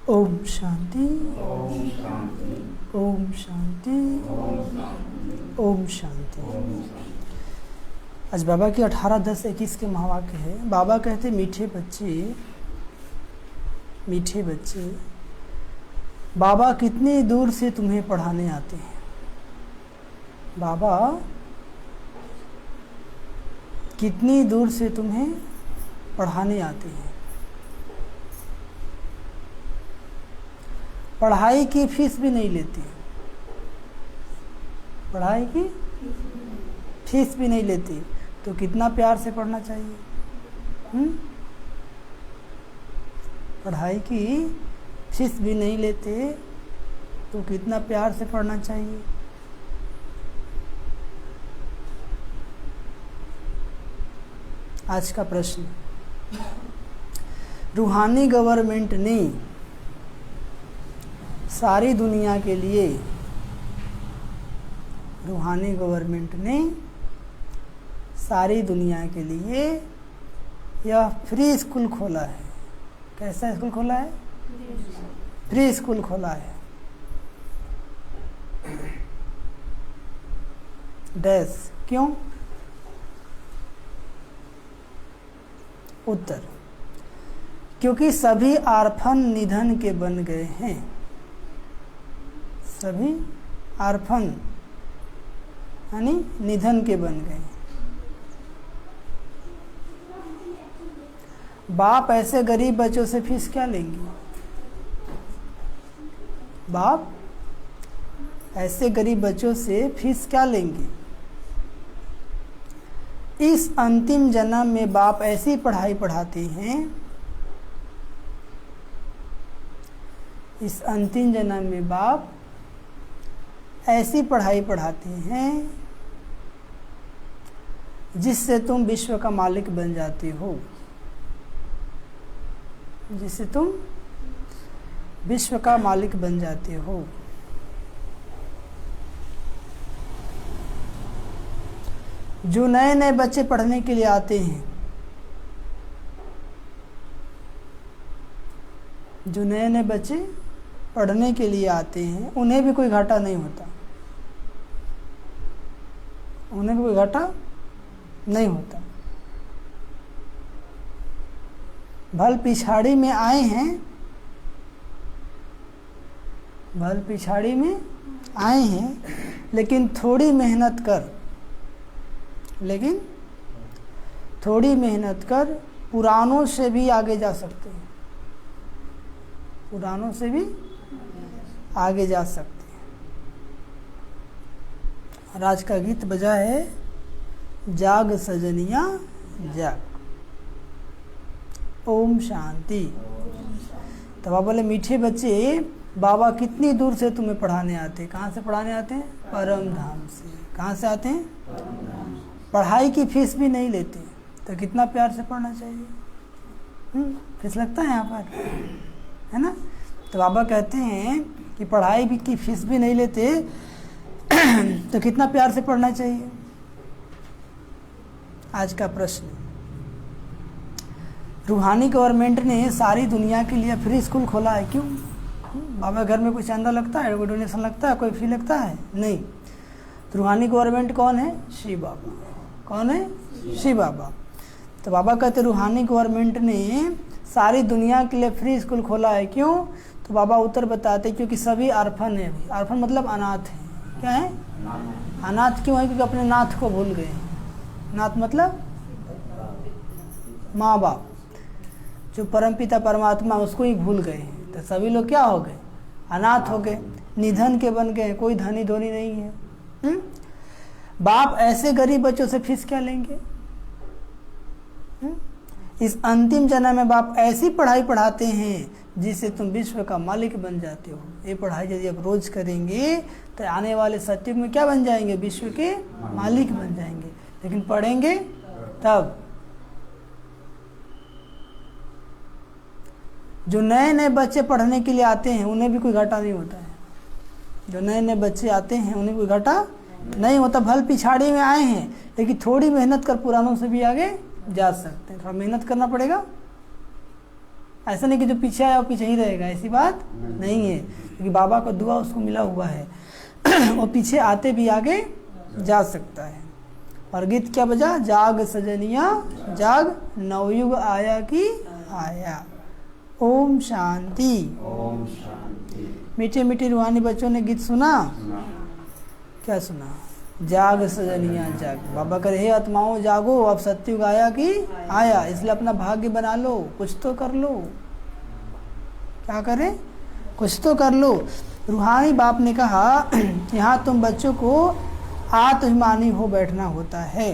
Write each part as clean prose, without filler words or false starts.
ओम शांति, ओम शांति, ओम शांति। आज बाबा की 18-10-21 के महावाक्य है। बाबा कहते मीठे बच्चे, मीठे बच्चे, बाबा कितनी दूर से तुम्हें पढ़ाने आते हैं। बाबा कितनी दूर से तुम्हें पढ़ाने आते हैं। पढ़ाई की फीस भी नहीं लेते, पढ़ाई की फीस भी नहीं लेते, तो कितना प्यार से पढ़ना चाहिए। पढ़ाई की फीस भी नहीं लेते तो कितना प्यार से पढ़ना चाहिए। आज का प्रश्न, रूहानी गवर्नमेंट ने सारी दुनिया के लिए, रूहानी गवर्नमेंट ने सारी दुनिया के लिए यह फ्री स्कूल खोला है। कैसा स्कूल खोला है? फ्री स्कूल खोला है। डैश क्यों? उत्तर, क्योंकि सभी आर्फन निधन के बन गए हैं। सभी आर्फन यानी निधन के बन गए। बाप ऐसे गरीब बच्चों से फीस क्या लेंगे? बाप ऐसे गरीब बच्चों से फीस क्या लेंगे? इस अंतिम जन्म में बाप ऐसी पढ़ाई पढ़ाते हैं, इस अंतिम जन्म में बाप ऐसी पढ़ाई पढ़ाते हैं जिससे तुम विश्व का मालिक बन जाते हो, जिससे तुम विश्व का मालिक बन जाते हो। जो नए नए बच्चे पढ़ने के लिए आते हैं, जो नए नए बच्चे पढ़ने के लिए आते हैं, उन्हें भी कोई घाटा नहीं होता, उन्हें भी कोई घाटा नहीं होता। भल पिछाड़ी में आए हैं, भल पिछाड़ी में आए हैं, लेकिन थोड़ी मेहनत कर, लेकिन थोड़ी मेहनत कर पुरानों से भी आगे जा सकते हैं, पुरानों से भी आगे जा सकते हैं। और आज का गीत बजा है, जाग सजनिया जाग। ओम शांति। तो बाबा बोले मीठे बच्चे, बाबा कितनी दूर से तुम्हें पढ़ाने आते हैं। कहाँ से पढ़ाने आते हैं? परम धाम से। कहाँ से आते हैं? पढ़ाई की फीस भी नहीं लेते, तो कितना प्यार से पढ़ना चाहिए। फीस लगता है यहाँ पर, है ना। तो बाबा कहते हैं कि पढ़ाई भी की फीस भी नहीं लेते तो कितना प्यार से पढ़ना चाहिए। आज का प्रश्न, रूहानी गवर्नमेंट ने सारी दुनिया के लिए फ्री स्कूल खोला है, क्यों? बाबा घर में कोई चंदा लगता है, कोई डोनेशन लगता है, कोई फी लगता है? नहीं। तो रूहानी गवर्नमेंट कौन है? शिव बाबा। कौन है? शिव बाबा। तो बाबा कहते रूहानी गवर्नमेंट ने सारी दुनिया के लिए फ्री स्कूल खोला है, क्यों? तो बाबा उत्तर बताते क्योंकि सभी आर्फन है। आर्फन मतलब अनाथ है। क्या है? अनाथ क्यों है? क्योंकि अपने नाथ को भूल गए। नाथ मतलब माँ बाप, जो परमपिता परमात्मा, उसको ही भूल गए हैं। तो सभी लोग क्या हो गए? अनाथ हो गए, निधन के बन गए, कोई धनी धोनी नहीं है। बाप ऐसे गरीब बच्चों से फीस क्या लेंगे? इस अंतिम जन्म में बाप ऐसी पढ़ाई पढ़ाते हैं जिससे तुम विश्व का मालिक बन जाते हो। ये पढ़ाई यदि आप रोज करेंगे तो आने वाले सत्युग में क्या बन जाएंगे? विश्व के मालिक बन जाएंगे। लेकिन पढ़ेंगे तब। जो नए नए बच्चे पढ़ने के लिए आते हैं उन्हें भी कोई घाटा नहीं होता है। जो नए नए बच्चे आते हैं उन्हें कोई घाटा नहीं होता। भल पिछाड़ी में आए हैं, लेकिन थोड़ी मेहनत कर पुरानों से भी आगे जा सकते हैं। थोड़ा मेहनत करना पड़ेगा, ऐसा नहीं कि जो पीछे आया वो पीछे ही रहेगा, ऐसी बात नहीं है, क्योंकि बाबा का दुआ उसको मिला हुआ है वो पीछे आते भी आगे जा सकता है। और गीत क्या बजा, जाग सजनिया जाग, नवयुग आया कि आया। ओम शांति। ओम शांति। मीठे मीठे रूहानी बच्चों ने गीत सुना, क्या सुना, जाग सजनिया जाग। बाबा करे हे आत्माओं जागो, अब सत्युग आया कि आया, इसलिए अपना भाग्य बना लो, कुछ तो कर लो। क्या करें, कुछ तो कर लो। रूहानी बाप ने कहा यहाँ तुम बच्चों को आत्माभिमानी हो बैठना होता है।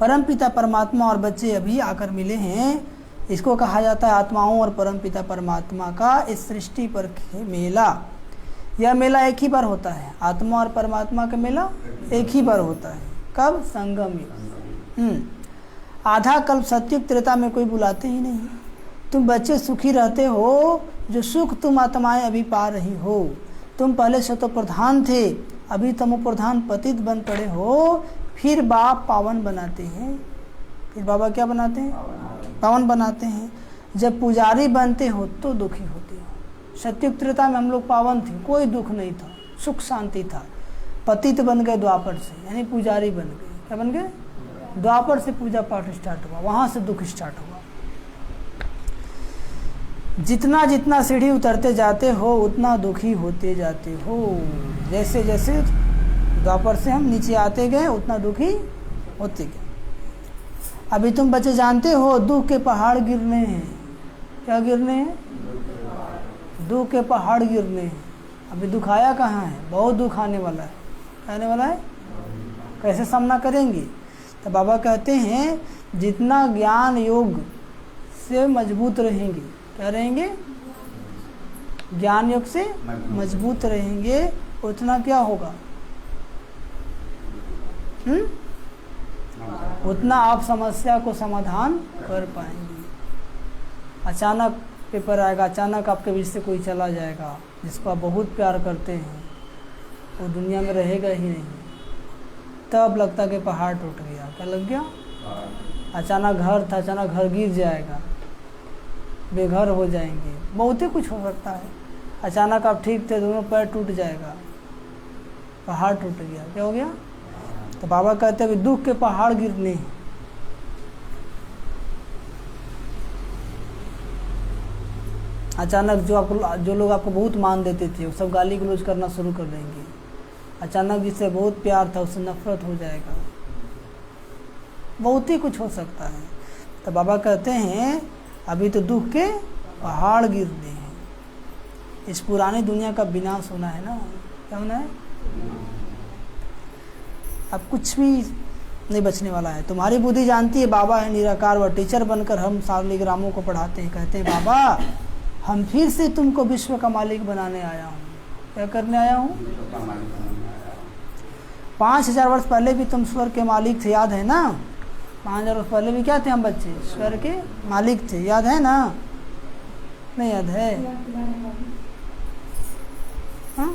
परमपिता परमात्मा और बच्चे अभी आकर मिले हैं, इसको कहा जाता है आत्माओं और परमपिता परमात्मा का इस सृष्टि पर मेला। यह मेला एक ही बार होता है, आत्मा और परमात्मा का मेला एक ही बार होता है। कब, संगम युग। आधा कल्प सत्युग त्रेता में कोई बुलाते ही नहीं। तुम बच्चे सुखी रहते हो, जो सुख तुम आत्माएं अभी पा रही हो। तुम पहले शतो प्रधान थे, अभी तमो प्रधान पतित बन पड़े हो। फिर बाप पावन बनाते हैं, फिर बाबा क्या बनाते हैं, पावन बनाते हैं। जब पुजारी बनते हो तो दुखी होते हो। सत्युग त्रेता में हम लोग पावन थे, कोई दुख नहीं था, सुख शांति था। पतित बन गए द्वापर से, यानी पुजारी बन गए। क्या बन गए, द्वापर से पूजा पाठ स्टार्ट हुआ, वहाँ से दुख स्टार्ट हुआ। जितना जितना सीढ़ी उतरते जाते हो उतना दुखी होते जाते हो। जैसे जैसे द्वापर से हम नीचे आते गए उतना दुखी होते गए। अभी तुम बच्चे जानते हो दुख के पहाड़ गिरने हैं। क्या गिरने हैं, दुख के पहाड़ गिरने हैं। अभी दुख आया कहाँ है, बहुत दुख आने वाला है। आने वाला है, कैसे सामना करेंगे। तो बाबा कहते हैं जितना ज्ञान योग से मजबूत रहेंगे, क्या रहेंगे, ज्ञान योग से मजबूत रहेंगे, उतना क्या होगा, उतना आप समस्या को समाधान कर पाएंगे। अचानक पेपर आएगा, अचानक आपके बीच से कोई चला जाएगा जिसको आप बहुत प्यार करते हैं, वो दुनिया में रहेगा ही नहीं, तब लगता कि पहाड़ टूट गया। क्या लग गया, अचानक घर था, अचानक घर गिर जाएगा, बेघर हो जाएंगे, बहुत ही कुछ हो सकता है। अचानक आप ठीक थे, दोनों पैर टूट जाएगा, पहाड़ टूट गया। क्या हो गया, तो बाबा कहते हैं दुख के पहाड़ गिरने हैं। अचानक जो लोग आपको बहुत मान देते थे वो सब गाली गलौज करना शुरू कर देंगे। अचानक जिससे बहुत प्यार था उससे नफरत हो जाएगा, बहुत ही कुछ हो सकता है। तो बाबा कहते हैं अभी तो दुख के पहाड़ गिरने हैं। इस पुरानी दुनिया का विनाश होना है ना, क्या होना है, अब कुछ भी नहीं बचने वाला है। तुम्हारी बुद्धि जानती है बाबा है निराकार, व टीचर बनकर हम सालिग्रामों को पढ़ाते हैं। कहते हैं बाबा हम फिर से तुमको विश्व का मालिक बनाने आया हूँ। क्या करने आया हूँ, 5000 वर्ष पहले भी तुम स्वर्ग के मालिक थे, याद है ना। 5000 वर्ष पहले भी क्या थे हम बच्चे, स्वर्ग के मालिक थे, याद है ना, नहीं याद है, हाँ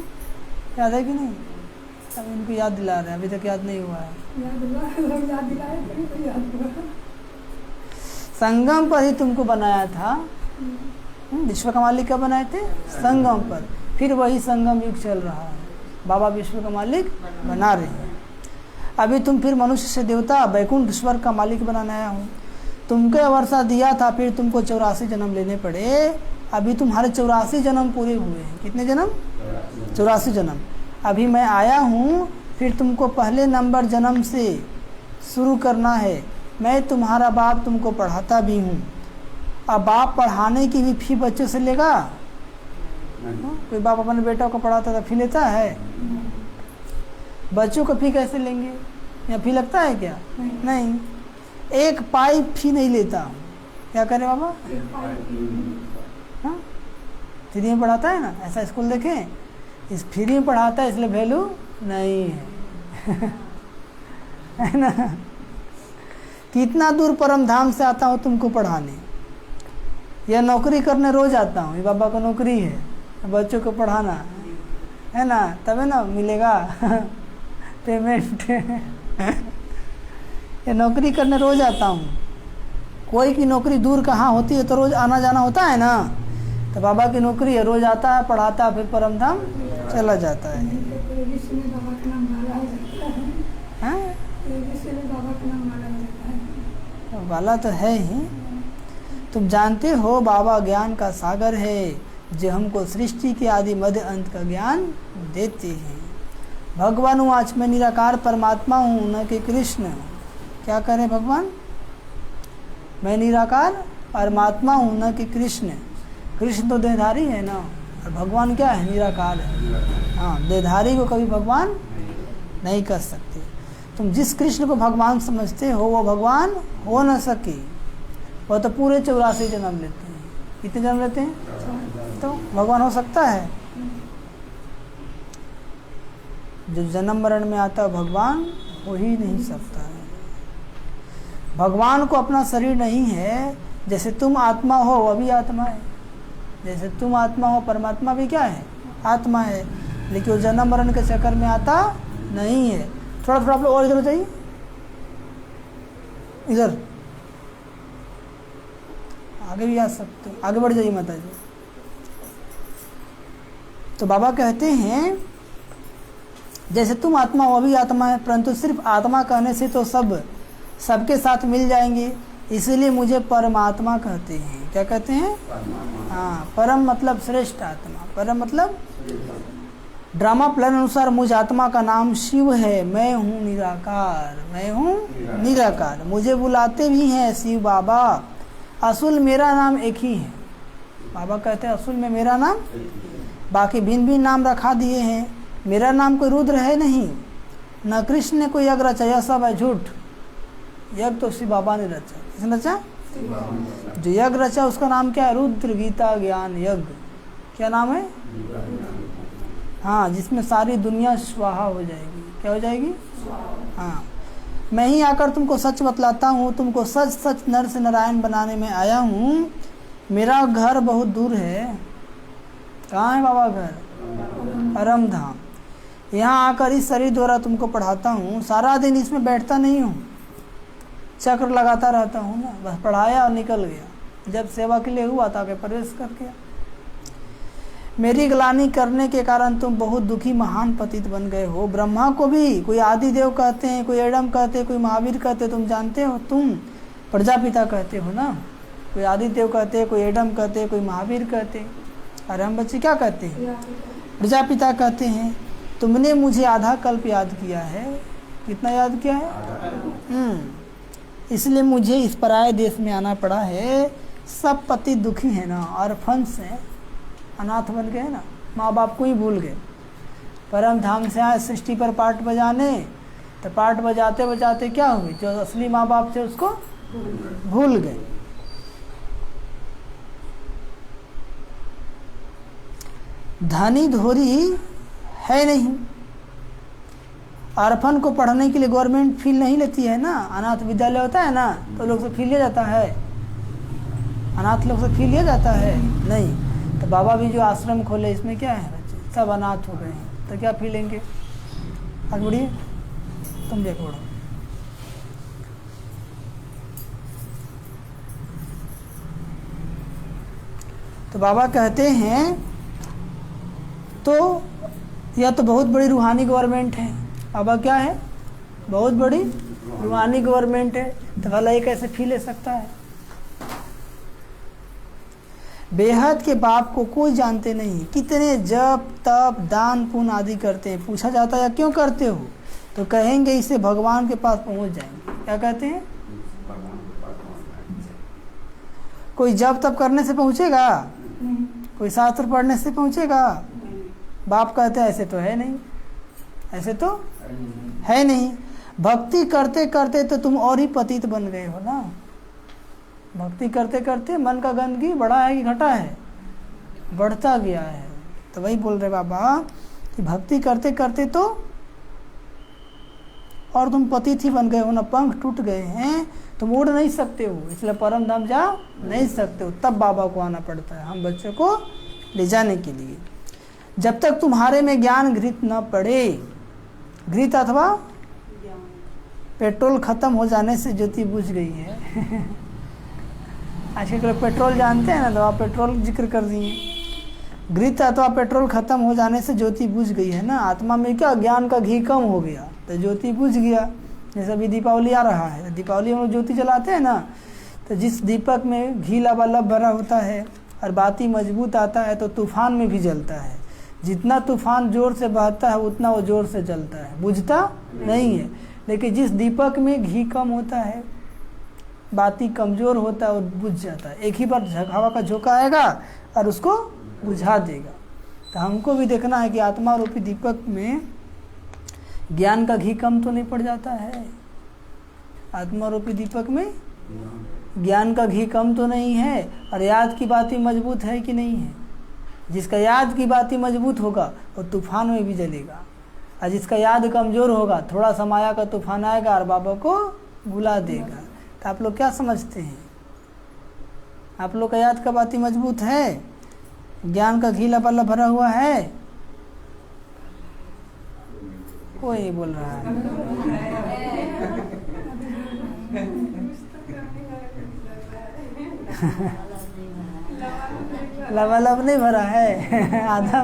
याद है कि नहीं। अब इनको याद दिला रहे हैं, अभी तक याद नहीं हुआ है। संगम पर ही तुमको बनाया था, विश्व का मालिक क्या बनाए थे, संगम पर। फिर वही संगम युग चल रहा है, बाबा विश्व का मालिक बना रहे हैं। अभी तुम फिर मनुष्य से देवता वैकुंठ स्वर्ग का मालिक बनाने आया हूँ। तुमको वर्षा दिया था, फिर तुमको 84 जन्म लेने पड़े। अभी तुम्हारे 84 जन्म पूरे हुए हैं। कितने जन्म, 84 जन्म। अभी मैं आया हूँ, फिर तुमको पहले नंबर जन्म से शुरू करना है। मैं तुम्हारा बाप, तुमको पढ़ाता भी हूँ। अब बाप पढ़ाने की भी फी बच्चों से लेगा, कोई बाप अपने बेटा को पढ़ाता था फी लेता है, बच्चों को फी कैसे लेंगे, या फी लगता है क्या, नहीं, एक पाई फी नहीं लेता हूँ। क्या करें बाबा, हाँ फ्री में पढ़ाता है ना, ऐसा स्कूल देखें, इस फ्री में पढ़ाता है इसलिए वैल्यू नहीं है है ना। कितना दूर परम धाम से आता हूँ तुमको पढ़ाने, या नौकरी करने रोज आता हूँ, ये बाबा का नौकरी है, बच्चों को पढ़ाना है ना, तभी ना मिलेगा पेमेंट। ये नौकरी करने रोज आता हूँ, कोई की नौकरी दूर कहाँ होती है तो रोज़ आना जाना होता है ना, तो बाबा की नौकरी है, रोज़ आता है, पढ़ाता है, फिर परम धाम चला जाता है। हाँ? वाला तो है ही। तुम जानते हो बाबा ज्ञान का सागर है, जो हमको सृष्टि के आदि मध्य अंत का ज्ञान देते हैं। भगवान हूँ आज मैं निराकार परमात्मा हूँ, न कि कृष्ण। क्या करें भगवान? मैं निराकार परमात्मा हूँ, न कि कृष्ण। कृष्ण तो देहधारी है ना, और भगवान क्या है? निराकार है। हाँ, देहधारी को कभी भगवान नहीं कर सकते। तुम जिस कृष्ण को भगवान समझते हो वो भगवान हो न सके। वो तो पूरे 84 जन्म लेते हैं। कितने जन्म लेते हैं? तो भगवान हो सकता है? जो जन्म मरण में आता है भगवान हो ही नहीं सकता है। भगवान को अपना शरीर नहीं है। जैसे तुम आत्मा हो वह भी आत्मा है, जैसे तुम आत्मा हो परमात्मा भी क्या है? आत्मा है। लेकिन वो जन्म मरण के चक्कर में आता नहीं है। थोड़ा थोड़ा आप लोग और इधर हो जाइए, इधर आगे भी आ सकते हो, आगे बढ़ जाइए माता जी। तो बाबा कहते हैं जैसे तुम आत्मा हो अभी आत्मा है, परंतु सिर्फ आत्मा कहने से तो सबके साथ मिल जाएंगे, इसीलिए मुझे परमात्मा कहते हैं। क्या कहते हैं? हाँ, परम मतलब श्रेष्ठ आत्मा। परम मतलब ड्रामा प्लान अनुसार मुझ आत्मा का नाम शिव है। मैं हूँ निराकार, मैं हूँ निराकार। मुझे बुलाते भी हैं शिव बाबा, असूल मेरा नाम एक ही है। बाबा कहते हैं असूल में मेरा नाम, बाकी भिन्न भिन्न नाम रखा दिए हैं। मेरा नाम कोई रुद्र है नहीं, न कृष्ण ने कोई यज्ञ रचा, यह सब है झूठ। यज्ञ तो शिव बाबा ने रचा। किसने रचा? जो यज्ञ रचा उसका नाम क्या है? रुद्र गीता ज्ञान यज्ञ। क्या नाम है? हाँ, जिसमें सारी दुनिया स्वाहा हो जाएगी। क्या हो जाएगी? हाँ, मैं ही आकर तुमको सच बतलाता हूँ, तुमको सच सच नर से नारायण बनाने में आया हूँ। मेरा घर बहुत दूर है। कहाँ है बाबा घर? परम धाम। यहाँ आकर इस शरीर द्वारा तुमको पढ़ाता हूँ। सारा दिन इसमें बैठता नहीं हूँ, चक्र लगाता रहता हूँ ना, बस पढ़ाया और निकल गया। जब सेवा के लिए हुआ था प्रवेश कर गया। मेरी ग्लानि करने के कारण तुम बहुत दुखी महान पतित बन गए हो। ब्रह्मा को भी कोई आदि देव कहते हैं, कोई एडम कहते हैं, कोई महावीर कहते हैं। तुम जानते हो, तुम प्रजापिता कहते हो ना। कोई आदि देव कहते हैं, कोई एडम कहते हैं, कोई महावीर कहते हैं। अरे हम बच्चे क्या कहते हैं? प्रजापिता कहते हैं। तुमने मुझे आधा कल्प याद किया है। कितना याद किया है? इसलिए मुझे इस पराये देश में आना पड़ा है। सब पति दुखी है ना, ऑर्फन्स हैं, अनाथ बन गए ना, माँ बाप को ही भूल गए। परम धाम से आए सृष्टि पर पाठ बजाने, तो पाठ बजाते बजाते क्या हुई? जो असली माँ बाप थे उसको भूल गए। धनी धोरी है नहीं। ऑर्फन को पढ़ने के लिए गवर्नमेंट फी नहीं लेती है ना। अनाथ विद्यालय होता है ना, तो लोग से फी लिया जाता है? अनाथ लोग से फी लिया जाता है? नहीं। तो बाबा भी जो आश्रम खोले, इसमें क्या है? बच्चे सब अनाथ हो गए हैं, तो क्या फी लेंगे? आगे बढ़िए, तुम देखो बढ़ो। तो बाबा कहते हैं तो यह तो बहुत बड़ी रूहानी गवर्नमेंट है। बाबा क्या है? बहुत बड़ी रूहानी गवर्नमेंट है। तो भला ये कैसे फी ले सकता है? बेहद के बाप को कोई जानते नहीं। कितने जप तप दान पुण्य आदि करते हैं। पूछा जाता है क्यों करते हो, तो कहेंगे इससे भगवान के पास पहुंच जाएंगे। क्या कहते हैं? कोई जप तप करने से पहुंचेगा? कोई शास्त्र पढ़ने से पहुंचेगा? बाप कहते हैं ऐसे तो है नहीं, ऐसे तो है नहीं। भक्ति करते करते तो तुम और ही पतित बन गए हो ना। भक्ति करते करते मन का गंदगी बढ़ा है कि घटा है? बढ़ता गया है। तो वही बोल रहे बाबा कि भक्ति करते करते तो और तुम पतित ही बन गए हो ना। पंख टूट गए हैं, तुम उड़ नहीं सकते हो, इसलिए परम धाम जा नहीं सकते हो। तब बाबा को आना पड़ता है हम बच्चों को ले जाने के लिए। जब तक तुम्हारे में ज्ञान घृत न पड़े, घृत अथवा पेट्रोल खत्म हो जाने से ज्योति बुझ गई है आजकल के लोग पेट्रोल जानते हैं ना, तो आप पेट्रोल जिक्र कर दिए। घृत अथवा पेट्रोल खत्म हो जाने से ज्योति बुझ गई है ना, आत्मा में क्या ज्ञान का घी कम हो गया तो ज्योति बुझ गया। जैसे अभी दीपावली आ रहा है, दीपावली में लोग ज्योति जलाते हैं ना, तो जिस दीपक में घी लबालब भरा होता है और बाती मजबूत आता है तो तूफान में भी जलता है। जितना तूफान जोर से बहता है उतना वो जोर से जलता है, बुझता नहीं है। लेकिन जिस दीपक में घी कम होता है, बाती कमज़ोर होता है और बुझ जाता है, एक ही बार हवा का झोंका आएगा और उसको बुझा देगा। तो हमको भी देखना है कि आत्मा रूपी दीपक में ज्ञान का घी कम तो नहीं पड़ जाता है। आत्मा रूपी दीपक में ज्ञान का घी कम तो नहीं है, और याद की बाती मजबूत है कि नहीं है। जिसका याद की बाती मजबूत होगा वो तूफान में भी जलेगा, और जिसका याद कमज़ोर होगा थोड़ा सा माया का तूफान आएगा और बाबा को भुला देगा। तो आप लोग क्या समझते हैं? आप लोग का याद का बाती मजबूत है? ज्ञान का घी लबालब भरा हुआ है? कोई नहीं बोल रहा है। लबालब नहीं भरा है आधा,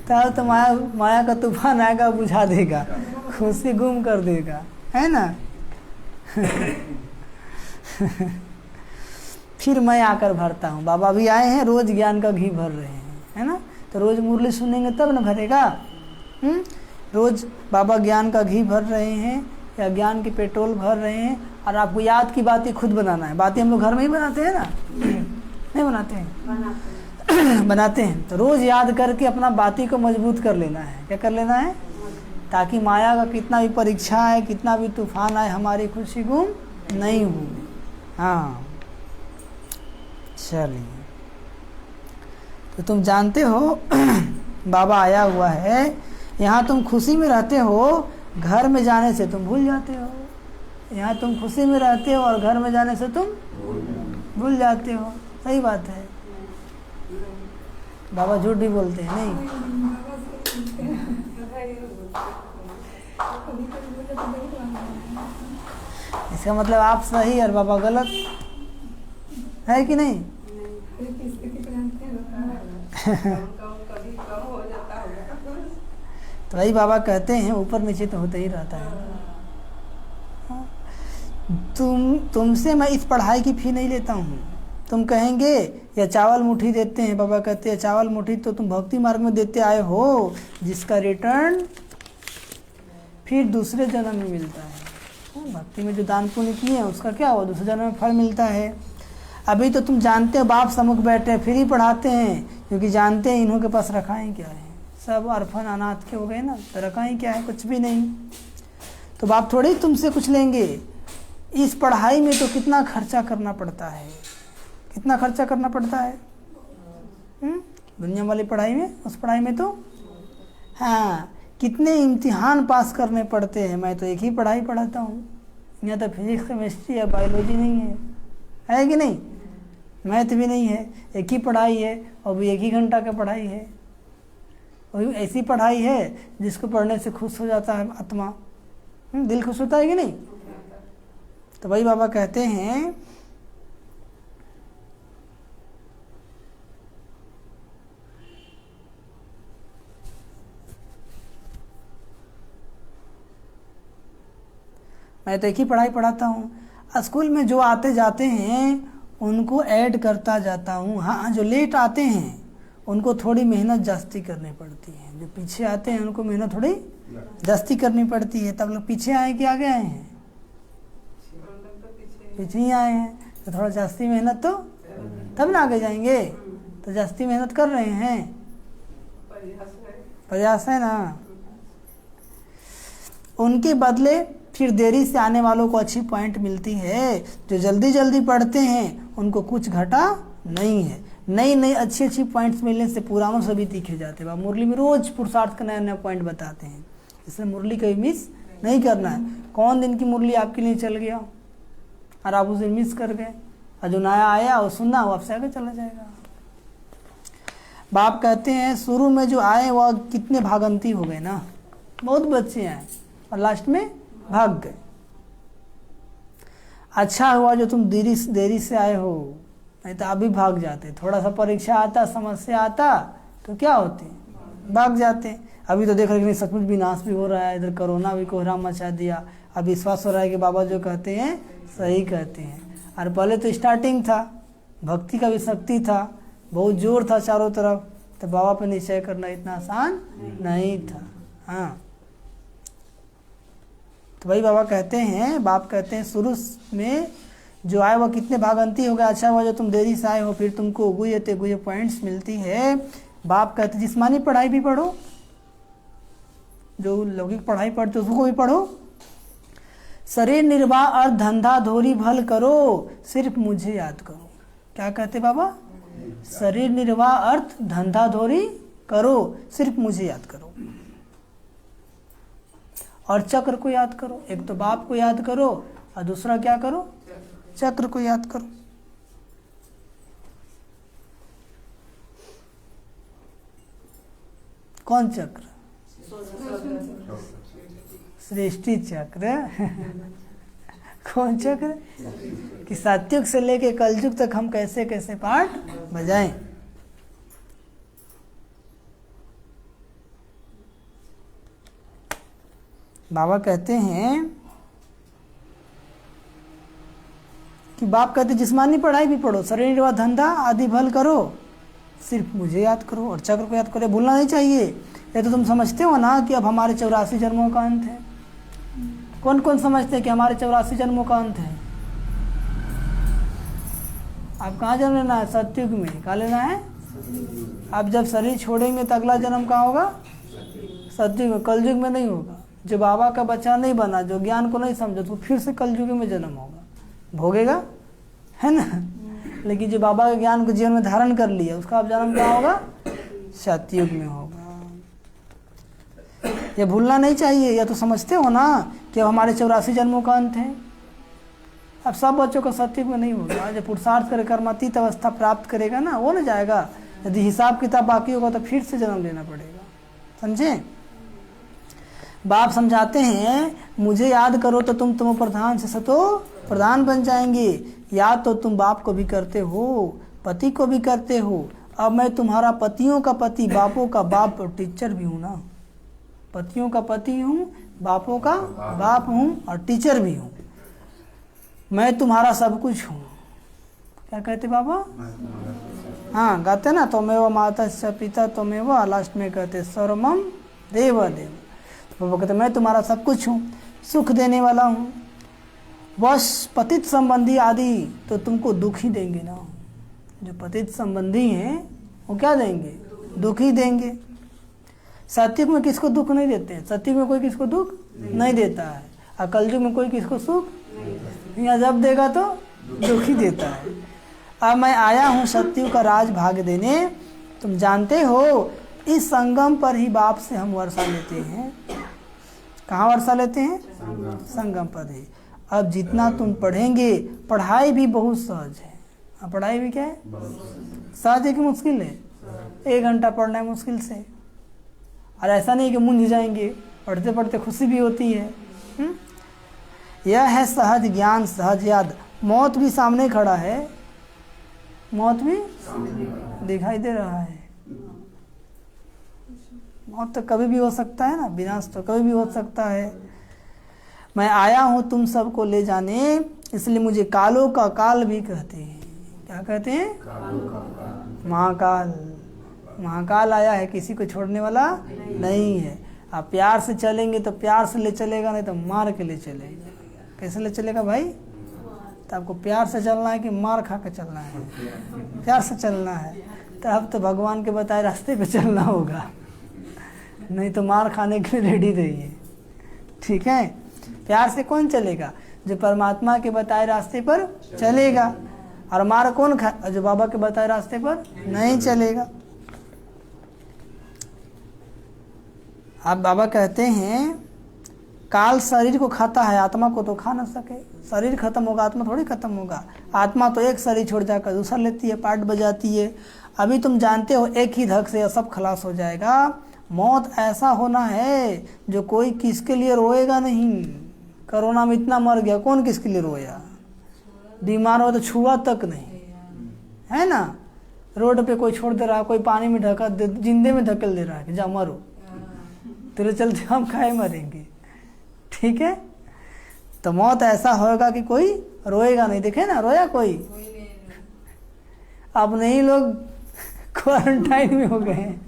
तब तो माया का तूफान आएगा, बुझा देगा, खुशी गुम कर देगा, है ना। फिर मैं आकर भरता हूँ। बाबा भी आए हैं, रोज ज्ञान का घी भर रहे हैं, है ना। तो रोज मुरली सुनेंगे तब ना भरेगा। रोज बाबा ज्ञान का घी भर रहे हैं या ज्ञान की पेट्रोल भर रहे हैं, और आपको याद की बातें खुद बनाना है। बातें हम लोग घर में ही बनाते हैं ना, नहीं बनाते हैं? बनाते हैं। तो रोज याद करके अपना बाती को मजबूत कर लेना है। क्या कर लेना है? ताकि माया का कितना भी परीक्षा आए, कितना भी तूफान आए, हमारी खुशी गुम नहीं होगी। हाँ, चलिए। तो तुम जानते हो बाबा आया हुआ है, यहाँ तुम खुशी में रहते हो, घर में जाने से तुम भूल जाते हो। यहाँ तुम खुशी में रहते हो और घर में जाने से तुम भूल जाते हो। सही बात है। बाबा झूठ भी बोलते हैं नहीं? इसका मतलब आप सही और बाबा गलत है कि नहीं? तो वही बाबा कहते हैं ऊपर नीचे तो होता ही रहता है। तुमसे मैं इस पढ़ाई की फी नहीं लेता हूँ। तुम कहेंगे या चावल मुट्ठी देते हैं, बाबा कहते हैं चावल मुट्ठी तो तुम भक्ति मार्ग में देते आए हो, जिसका रिटर्न फिर दूसरे जन्म में मिलता है। भक्ति में जो दान पुण्य किए हैं उसका क्या हुआ? दूसरे जन्म में फल मिलता है। अभी तो तुम जानते हो बाप सम्मुख बैठे फिर ही पढ़ाते हैं, क्योंकि जानते हैं इन्हों के पास रखाएं क्या है, सब अर्फन अनाथ के हो गए ना, तो रखाएं क्या है? कुछ भी नहीं। तो बाप थोड़े ही तुमसे कुछ लेंगे। इस पढ़ाई में तो कितना खर्चा करना पड़ता है, कितना खर्चा करना पड़ता है दुनिया वाली पढ़ाई में। उस पढ़ाई में तो हाँ कितने इम्तिहान पास करने पड़ते हैं। मैं तो एक ही पढ़ाई पढ़ाता हूँ, यहाँ तो फिजिक्स केमिस्ट्री या बायोलॉजी नहीं है कि नहीं? मैथ भी नहीं है, एक ही पढ़ाई है और भी एक ही घंटा का पढ़ाई है। और ऐसी पढ़ाई है जिसको पढ़ने से खुश हो जाता है आत्मा, दिल खुश होता है कि नहीं? तो भाई बाबा कहते हैं मैं तो एक ही पढ़ाई पढ़ाता हूँ। स्कूल में जो आते जाते हैं उनको ऐड करता जाता हूँ। हाँ, जो लेट आते हैं उनको थोड़ी मेहनत जास्ती करनी पड़ती है, जो पीछे आते हैं उनको मेहनत थोड़ी जास्ती करनी पड़ती है। तब लोग पीछे आए कि आगे आए हैं? पीछे ही आए हैं, तो थोड़ा जास्ती मेहनत तो तब ना आगे जाएंगे। तो जास्ती मेहनत कर रहे हैं, प्रयास है ना। उनके बदले फिर देरी से आने वालों को अच्छी पॉइंट मिलती है। जो जल्दी जल्दी पढ़ते हैं उनको कुछ घटा नहीं है। नई नई अच्छी अच्छी पॉइंट्स मिलने से पुरानों से भी तीखे जाते हैं। मुरली में रोज पुरुषार्थ का नया नया पॉइंट बताते हैं, इसलिए मुरली कभी मिस नहीं करना है। कौन दिन की मुरली आपके लिए चल गया और आप उस दिन मिस कर गए, और जो नया आया वो सुनना वो आपसे आगे चला जाएगा। बाप कहते हैं शुरू में जो आए वह कितने भागंती हो गए ना, बहुत बच्चे आए और लास्ट में भाग गए। अच्छा हुआ जो तुम देरी से आए हो, नहीं तो आप भी भाग जाते। थोड़ा सा परीक्षा आता, समस्या आता तो क्या होते, भाग जाते। अभी तो देख रहे कि सचमुच विनाश भी हो रहा है, इधर कोरोना भी कोहराम मचा दिया। अब विश्वास हो रहा है कि बाबा जो कहते हैं सही कहते हैं। और पहले तो स्टार्टिंग था, भक्ति का भी शक्ति था, बहुत जोर था चारों तरफ, तो बाबा पे निश्चय करना इतना आसान नहीं था। हाँ, तो वही बाबा कहते हैं, बाप कहते हैं शुरू में जो आए वह कितने भागंती हो गए, अच्छा हुआ जो तुम देरी से आए हो, फिर तुमको गुए तेगुए पॉइंट्स मिलती है। बाप कहते जिस्मानी पढ़ाई भी पढ़ो, जो लौकिक पढ़ाई पढ़ते उसको भी पढ़ो। शरीर निर्वाह और धंधा धोरी भल करो, सिर्फ मुझे याद करो। क्या कहते बाबा? शरीर निर्वाह अर्थ धंधा धोरी करो, सिर्फ मुझे याद करो। और चक्र को याद करो, एक तो बाप को याद करो और दूसरा क्या करो, चक्र को याद करो। कौन चक्र? सृष्टि चक्र। कौन चक्र? कि सात्युग से लेके कलयुग तक हम कैसे कैसे पाठ बजाएं। बाबा कहते हैं कि बाप कहते जिस्मानी पढ़ाई भी पढ़ो, शरीर निर्वाह धंधा आदि भल करो, सिर्फ मुझे याद करो और चक्र को याद करो। भूलना नहीं चाहिए। ये तो तुम समझते हो ना कि अब हमारे 84 जन्मों का अंत है। कौन कौन समझते हैं कि हमारे 84 जन्मों का अंत है? आप कहाँ जन्म लेना है? सतयुग में। कहाँ लेना है? आप जब शरीर छोड़ेंगे तो अगला जन्म कहाँ होगा? सतयुग में। कलयुग में नहीं होगा। जो बाबा का बच्चा नहीं बना, जो ज्ञान को नहीं समझा, तो फिर से कलयुग में जन्म होगा, भोगेगा, है ना। लेकिन जो बाबा के ज्ञान को जीवन में धारण कर लिया, उसका अब जन्म क्या होगा? सतयुग में होगा। ये भूलना नहीं चाहिए। या तो समझते हो ना कि अब हमारे 84 जन्मों का अंत है। अब सब बच्चों का सतयुग में नहीं होगा। जब पुरुषार्थ कर कर्मातीत अवस्था प्राप्त करेगा ना, वो न जाएगा। यदि हिसाब किताब बाकी होगा तो फिर से जन्म लेना पड़ेगा। समझे? बाप समझाते हैं मुझे याद करो तो तुम प्रधान से सतो प्रधान बन जाएंगे। याद तो तुम बाप को भी करते हो, पति को भी करते हो। अब मैं तुम्हारा पतियों का पति, बापों का बाप और टीचर भी हूँ ना। पतियों का पति हूँ, बापों का बाप हूँ और टीचर भी हूँ। मैं तुम्हारा सब कुछ हूँ। क्या कहते बाबा? हाँ, गाते ना, त्वमेव माता च पिता त्वमेव, लास्ट में कहते सर्वमं देव देव। तो बाबा कहते मैं तुम्हारा सब कुछ हूँ, सुख देने वाला हूँ। वश पतित संबंधी आदि तो तुमको दुख ही देंगे ना। जो पतित संबंधी हैं वो क्या देंगे? दुख ही देंगे। सतयुग में किसको दुख नहीं देते हैं? सतयुग में कोई किसको दुख नहीं देता है। और कलयुग में कोई किसको सुख? यहाँ जब देगा तो दुख ही देता है। अब मैं आया हूँ सतयुग का राज भाग देने। तुम जानते हो इस संगम पर ही बाप से हम वर्षा लेते हैं। कहाँ वर्षा लेते हैं? संगम पर ही। अब जितना तुम पढ़ेंगे, पढ़ाई भी बहुत सहज है। अब पढ़ाई भी क्या है? सहज है कि मुश्किल है? 1 घंटा पढ़ना है मुश्किल से। और ऐसा नहीं कि मुंझ जाएंगे, पढ़ते पढ़ते खुशी भी होती है। यह है सहज ज्ञान, सहज याद। मौत भी सामने खड़ा है, मौत भी दिखाई दे रहा है। मौत तो कभी भी हो सकता है ना, विनाश तो कभी भी हो सकता है। मैं आया हूँ तुम सबको ले जाने, इसलिए मुझे कालों का काल भी कहते हैं। क्या कहते हैं? महाकाल। महाकाल आया है, किसी को छोड़ने वाला नहीं है। आप प्यार से चलेंगे तो प्यार से ले चलेगा, नहीं तो मार के ले चलेगा। कैसे ले चलेगा भाई? तो आपको प्यार से चलना है कि मार खा के चलना है? प्यार से चलना है तो अब तो भगवान के बताए रास्ते पे चलना होगा, नहीं तो मार खाने के लिए रेडी रहिए। ठीक है? प्यार से कौन चलेगा? जो परमात्मा के बताए रास्ते पर चलेगा। और मार कौन खा? जो बाबा के बताए रास्ते पर नहीं चलेगा। अब बाबा कहते हैं काल शरीर को खाता है, आत्मा को तो खा ना सके। शरीर खत्म होगा, आत्मा थोड़ी खत्म होगा। आत्मा तो एक शरीर छोड़ जाकर दूसरा लेती है, पार्ट बजाती है। अभी तुम जानते हो एक ही धक से यह सब खलास हो जाएगा। मौत ऐसा होना है जो कोई किसके लिए रोएगा नहीं। कोरोना में इतना मर गया, कौन किसके लिए रोया? बीमार हो तो छुआ तक नहीं, है ना, रोड पे कोई छोड़ दे रहा है, कोई पानी में जिंदे में धकेल दे रहा है कि जा मरो, तेरे चलते हम खाए मरेंगे। ठीक है, तो मौत ऐसा होगा कि कोई रोएगा नहीं। देखे ना, रोया कोई? अब नहीं, लोग क्वारंटाइन में हो गए हैं।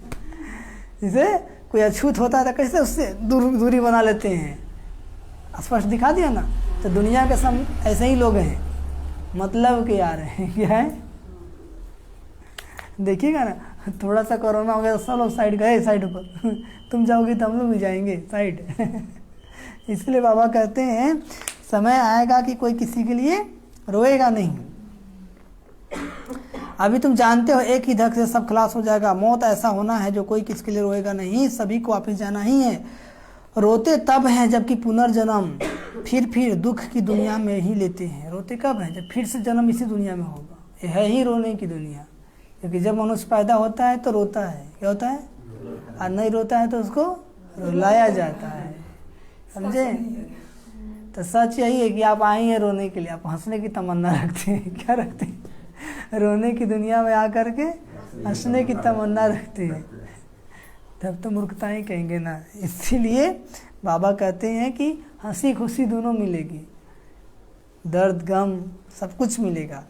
जैसे कोई अछूत होता है तो कैसे उससे दूरी बना लेते हैं, स्पष्ट दिखा दिया ना। तो दुनिया के सब ऐसे ही लोग हैं, मतलब के आ रहे हैं। क्या है, देखिएगा ना, थोड़ा सा कोरोना हो गया तो सब लोग साइड गए, साइड पर तुम जाओगे तो हम लोग भी जाएंगे साइड। इसलिए बाबा कहते हैं समय आएगा कि कोई किसी के लिए रोएगा नहीं। अभी तुम जानते हो एक ही धक से सब खलास हो जाएगा। मौत ऐसा होना है जो कोई किसके लिए रोएगा नहीं, सभी को वापस जाना ही है। रोते तब हैं जबकि पुनर्जन्म फिर दुख की दुनिया में ही लेते हैं। रोते कब हैं? जब फिर से जन्म इसी दुनिया में होगा। यह है ही रोने की दुनिया, क्योंकि जब मनुष्य पैदा होता है तो रोता है, क्या होता है, और नहीं रोता है तो उसको रुलाया जाता है। समझे? तो सच यही है कि आप आए हैं रोने के लिए, आप हंसने की तमन्ना रखते हैं। क्या रखते हैं? रोने की दुनिया में आकर के हंसने की तमन्ना रखते हैं, तब तो मूर्खता ही कहेंगे ना। इसीलिए बाबा कहते हैं कि हंसी खुशी दोनों मिलेगी, दर्द गम सब कुछ मिलेगा,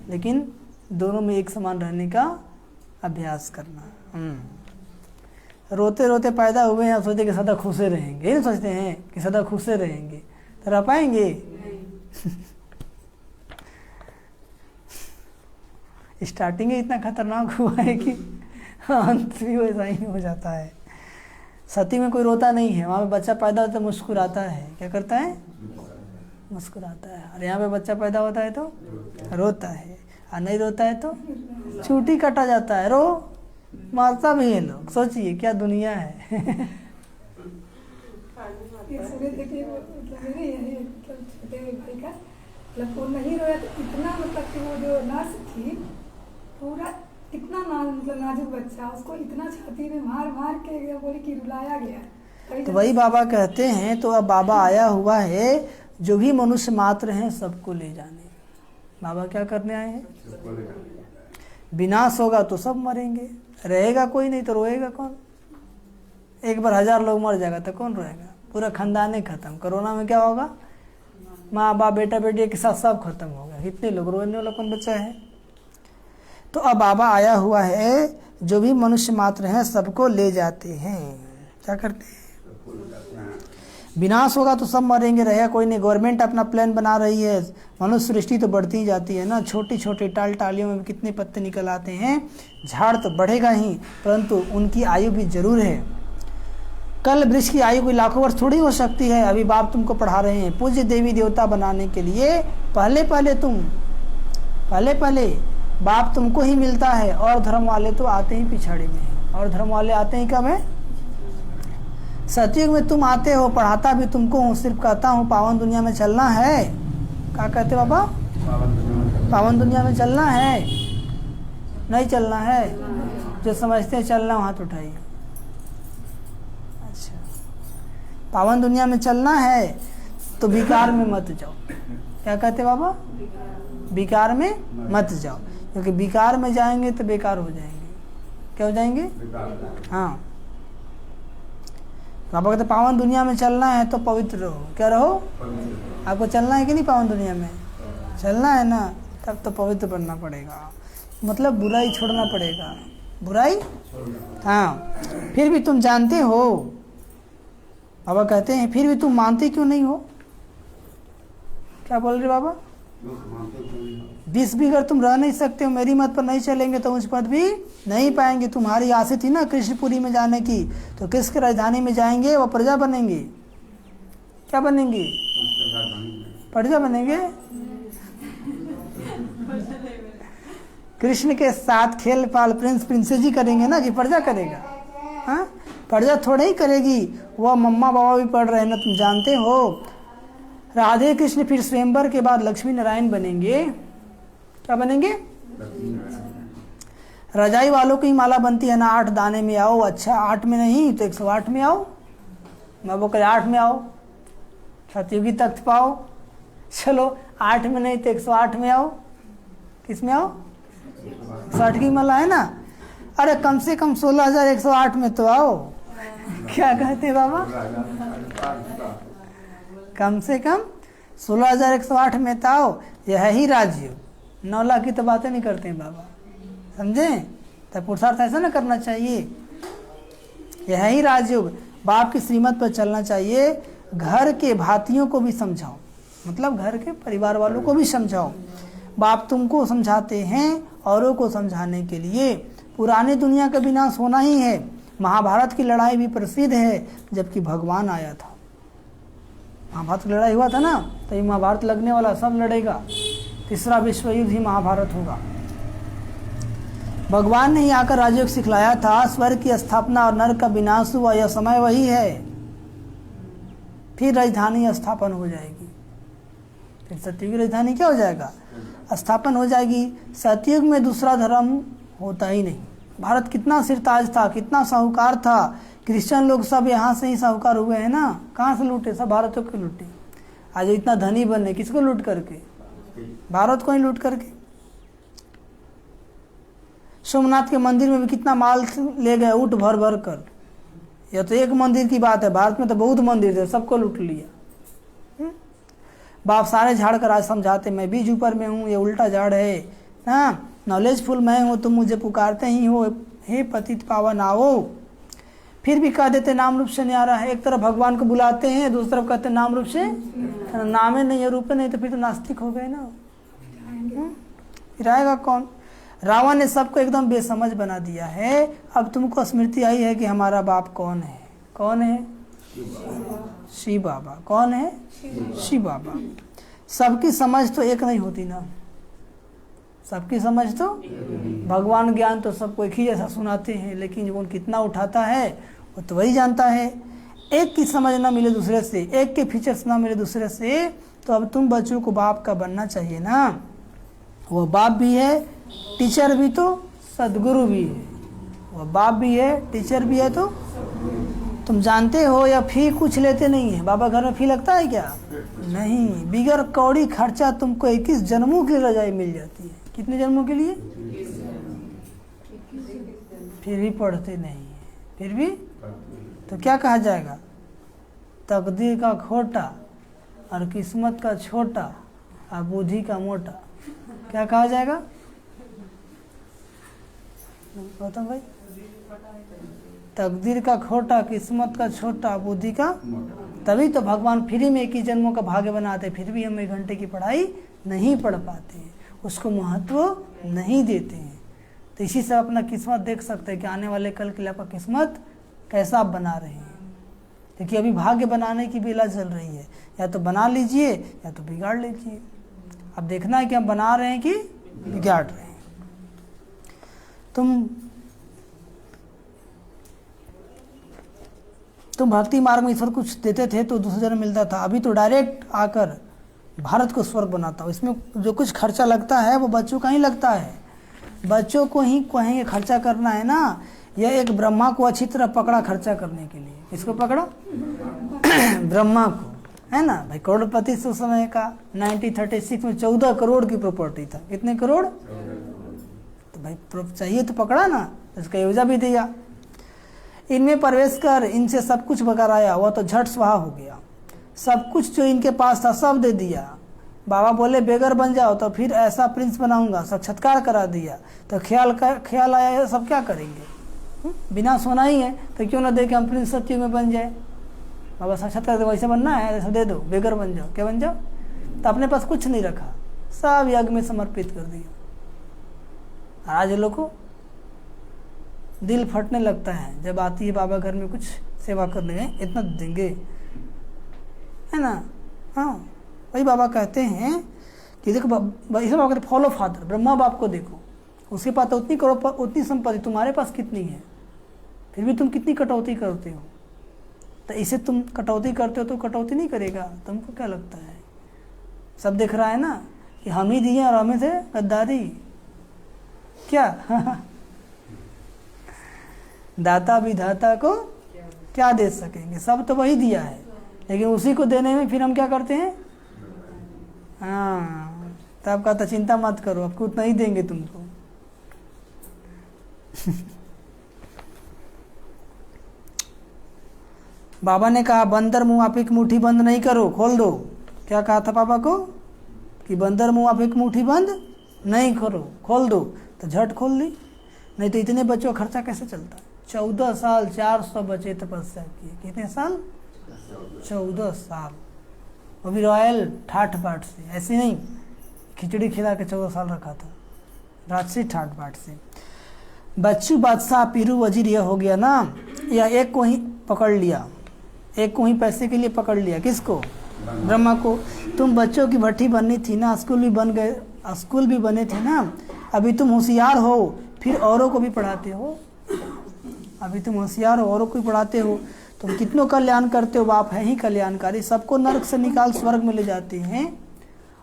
लेकिन दोनों में एक समान रहने का अभ्यास करना। रोते रोते पैदा हुए हैं, सोचते कि सदा खुशे रहेंगे, ये सोचते हैं कि सदा खुशे रहेंगे, तो रह पाएंगे? स्टार्टिंग ही इतना खतरनाक हुआ है कि अंत भी वैसा ही हो जाता है। सती में कोई रोता नहीं है, वहाँ पे बच्चा पैदा होता है तो मुस्कुराता है। क्या करता है? मुस्कुराता है। और यहाँ पे बच्चा पैदा होता है तो रोता है, और नहीं रोता है तो चूटी काटा जाता है। रो मारता भी है लोग। सोचिए क्या दुनिया है। वो नहीं रोया तो इतना, मतलब कि वो जो नर्स थी पूरा इतना मतलब नाजुक बच्चा, उसको इतना छाती में मार मार के बोली कि रुलाया गया। तो वही बाबा कहते हैं, तो अब बाबा आया हुआ है जो भी मनुष्य मात्र हैं सबको ले जाने। बाबा क्या करने आए हैं? विनाश होगा तो सब मरेंगे, रहेगा कोई नहीं तो रोएगा कौन? एक बार 1000 लोग मर जाएगा तो कौन रोएगा? पूरा खानदान ही खत्म। कोरोना में क्या होगा? माँ बाप बेटा बेटी के साथ सब खत्म हो गया, कितने लोग, रोने वाला कौन बचा है? तो अब बाबा आया हुआ है जो भी मनुष्य मात्र हैं सबको ले जाते हैं। क्या करते हैं? विनाश होगा तो सब मरेंगे, रहेगा कोई नहीं। गवर्नमेंट अपना प्लान बना रही है, मनुष्य सृष्टि तो बढ़ती ही जाती है ना। छोटी छोटी टालियों में कितने पत्ते निकल आते हैं, झाड़ तो बढ़ेगा ही, परंतु उनकी आयु भी जरूर है। कल वृक्ष की आयु कोई लाखों वर्ष थोड़ी हो सकती है। अभी बाप तुमको पढ़ा रहे हैं, पूज्य देवी देवता बनाने के लिए पहले पहले बाप तुमको ही मिलता है, और धर्म वाले तो आते ही पिछाड़ी में हैं। और धर्म वाले आते ही कब है? सतयुग में तुम आते हो, पढ़ाता भी तुमको हूँ, सिर्फ कहता हूँ पावन दुनिया में चलना है। क्या कहते बाबा? पावन दुनिया में चलना है, नहीं चलना है? जो समझते हैं चलना हाथ उठाइए। अच्छा, पावन दुनिया में चलना है तो विकार में मत जाओ। क्या कहते बाबा? विकार में मत जाओ, क्योंकि विकार में जाएंगे तो बेकार हो जाएंगे। क्या हो जाएंगे? हाँ, बाबा कहते पावन दुनिया में चलना है तो पवित्र रहो। क्या रहो? आपको चलना है कि नहीं? पावन दुनिया में चलना है ना, तब तो पवित्र बनना पड़ेगा, मतलब बुराई छोड़ना पड़ेगा। बुराई, हाँ। फिर भी तुम जानते हो, बाबा कहते हैं फिर भी तुम मानते क्यों नहीं हो? क्या बोल रहे बाबा? 20 भी अगर तुम रह नहीं सकते हो, मेरी मत पर नहीं चलेंगे तो उस पद भी नहीं पाएंगे। तुम्हारी आशा थी ना कृष्णपुरी में जाने की, तो किसके राजधानी में जाएंगे? वो प्रजा बनेंगे। क्या बनेंगे? प्रजा बनेंगे। कृष्ण के साथ खेल पाल प्रिंस प्रिंसेस ही करेंगे ना, कि प्रजा करेगा? हाँ, प्रजा थोड़ा ही करेगी, वह मम्मा बाबा भी पढ़ रहे हैं ना, तुम जानते हो। राधे कृष्ण फिर स्वयंवर के बाद लक्ष्मी नारायण बनेंगे। क्या बनेंगे? रजाई वालों की माला बनती है ना, 8 दाने में आओ। अच्छा, 8 में नहीं तो 108 में आओ। बाबा कहे 8 में आओ, सतयुगी तख्त पाओ। चलो 8 में नहीं तो 108 में आओ। किस में आओ? 160 की मला है ना। अरे कम से कम 16,108 में तो आओ। क्या कहते बाबा? कम से कम 16,108 में तो आओ। यह ही राजयोग। 9 लाख की तो बातें नहीं करते हैं बाबा, समझे? तो पुरुषार्थ ऐसा ना करना चाहिए। यह ही राजयोग। बाप की श्रीमत पर चलना चाहिए। घर के भातियों को भी समझाओ, मतलब घर के परिवार वालों को भी समझाओ। बाप तुमको समझाते हैं औरों को समझाने के लिए। पुरानी दुनिया का विनाश होना ही है। महाभारत की लड़ाई भी प्रसिद्ध है, जबकि भगवान आया था। महाभारत की लड़ाई हुआ था ना, तो ये महाभारत लगने वाला, सब लड़ेगा। तीसरा विश्व युद्ध ही महाभारत होगा। भगवान ने ही आकर राजयोग सिखलाया था। स्वर्ग की स्थापना और नरक का विनाश हुआ, यह समय वही है। फिर राजधानी स्थापन हो जाएगी। फिर सतयुग की राजधानी क्या हो जाएगा? स्थापन हो जाएगी। सतयुग में दूसरा धर्म होता ही नहीं। भारत कितना सिरताज था, कितना साहूकार था। क्रिश्चियन लोग सब यहाँ से ही साहूकार हुए हैं ना। कहाँ से लूटे? सब भारत को लूटे। आज इतना धनी बने किसको लूट करके? भारत को ही लूट करके। सोमनाथ के मंदिर में भी कितना माल ले गए, ऊँट भर भर कर। यह तो एक मंदिर की बात है, भारत में तो बहुत मंदिर थे, सबको लूट लिया। बाप सारे झाड़ कर आज समझाते, मैं बीज ऊपर में हूँ, ये उल्टा झाड़ है। हाँ, नॉलेजफुल मैं हूँ, तुम मुझे पुकारते ही हो, हे पतित पावन आओ। फिर भी कह देते नाम रूप से न्यारा है। एक तरफ भगवान को बुलाते हैं, दूसरी तरफ कहते नाम रूप से। नामे नहीं है, रूपे नहीं, तो फिर तो नास्तिक हो गए ना। फिर आएगा कौन? रावण ने सबको एकदम बेसमझ बना दिया है। अब तुमको स्मृति आई है कि हमारा बाप कौन है? कौन है? शिव बाबा। कौन है? शिव बाबा। सबकी समझ तो एक नहीं होती ना। सबकी समझ तो, भगवान ज्ञान तो सबको एक ही जैसा सुनाते हैं, लेकिन जो कितना उठाता है वो तो वही जानता है। एक की समझ ना मिले दूसरे से, एक के फीचर्स ना मिले दूसरे से, तो अब तुम बच्चों को बाप का बनना चाहिए ना। वो बाप भी है, टीचर भी, तो सदगुरु भी है। वो बाप भी है, टीचर भी है, तो तुम जानते हो या फी कुछ लेते नहीं है। बाबा घर में फी लगता है क्या? नहीं। बिगर कौड़ी खर्चा तुमको 21 जन्मों की रजाई मिल जाती है। कितने जन्मों के लिए? फिर भी पढ़ते नहीं है। फिर भी तो क्या कहा जाएगा? तकदीर का खोटा और किस्मत का छोटा और बुद्धि का मोटा। क्या कहा जाएगा गौतम भाई? तकदीर का खोटा, किस्मत का छोटा, बुद्धि का। तभी तो भगवान फ्री में 21 जन्मों का भाग्य बनाते, फिर भी हम 1 घंटे की पढ़ाई नहीं पढ़ पाते हैं, उसको महत्व नहीं देते हैं। तो इसी से अपना किस्मत देख सकते हैं कि आने वाले कल के लिए आपका किस्मत कैसा आप बना रहे हैं। क्योंकि अभी भाग्य बनाने की बेला चल रही है। या तो बना लीजिए या तो बिगाड़ लीजिए। अब देखना है कि हम बना रहे हैं कि बिगाड़ रहे हैं। तुम भक्ति मार्ग में ईश्वर कुछ देते थे तो दूसरे जन्म मिलता था। अभी तो डायरेक्ट आकर भारत को स्वर्ग बनाता हूँ। इसमें जो कुछ खर्चा लगता है वो बच्चों का ही लगता है। बच्चों को ही कहेंगे खर्चा करना है ना। यह एक ब्रह्मा को अच्छी तरह पकड़ा खर्चा करने के लिए। किसको पकड़ा? ब्रह्मा को, है ना भाई। करोड़पति उस समय का 1936 में 14 करोड़ की प्रॉपर्टी था। कितने करोड़? तो भाई चाहिए तो पकड़ा ना, इसका योजना भी दिया। इनमें प्रवेश कर इनसे सब कुछ कराया, वह तो झट स्वाहा हो गया। सब कुछ जो इनके पास था सब दे दिया। बाबा बोले बेगर बन जाओ, तो फिर ऐसा प्रिंस बनाऊंगा, साक्षात्कार करा दिया। तो ख्याल आया ये सब क्या करेंगे, बिना सोना ही है तो क्यों ना दे के हम प्रिंस सत्य में बन जाए। बाबा साक्षात्कार वैसे बनना है, ऐसा दे दो, बेगर बन जाओ। क्या बन जाओ? तो अपने पास कुछ नहीं रखा, सब यज्ञ में समर्पित कर दिया। आज लोग को दिल फटने लगता है जब आती है बाबा घर में कुछ सेवा करने गए, इतना देंगे, है ना। हाँ वही बाबा कहते हैं कि देखो इसे बाबा कहते फॉलो फादर, ब्रह्मा बाप को देखो, उसके पास तो उतनी करो, उतनी संपत्ति, तुम्हारे पास कितनी है, फिर भी तुम कितनी कटौती करते हो। तो इसे तुम कटौती करते हो तो कटौती नहीं करेगा। तुमको क्या लगता है? सब दिख रहा है ना कि हम ही दिए और हमें से गद्दारी क्या। दाता विधाता को क्या दे सकेंगे, सब तो वही दिया है, लेकिन उसी को देने में फिर हम क्या करते हैं। हाँ तब कहता चिंता मत करो, आपको उतना ही देंगे तुमको, बाबा ने कहा बंदर मुंह आप एक मुट्ठी बंद नहीं करो, खोल दो। क्या कहा था पापा को कि बंदर मुंह आप एक मुट्ठी बंद नहीं करो, खोल दो। तो झट खोल दी, नहीं तो इतने बच्चों का खर्चा कैसे चलता। 14 साल 400 बच्चे तपस्या किए। कितने साल? 14 साल। वो भी रॉयल ठाठ बाट से, ऐसे नहीं खिचड़ी खिला के 14 साल रखा था, राजसी ठाठ बाट से। बच्चू बादशाह पीरू वजीर यह हो गया ना, या एक को ही पकड़ लिया, एक को ही पैसे के लिए पकड़ लिया। किसको? ब्रह्मा को। तुम बच्चों की भट्टी बननी थी ना, स्कूल भी बन गए, स्कूल भी बने थे ना, अभी तुम होशियार हो फिर औरों को भी पढ़ाते हो। अभी तुम होशियार हो, औरों को भी पढ़ाते हो, तुम कितनों कल्याण करते हो। बाप है ही कल्याणकारी, सबको नरक से निकाल स्वर्ग में ले जाते हैं,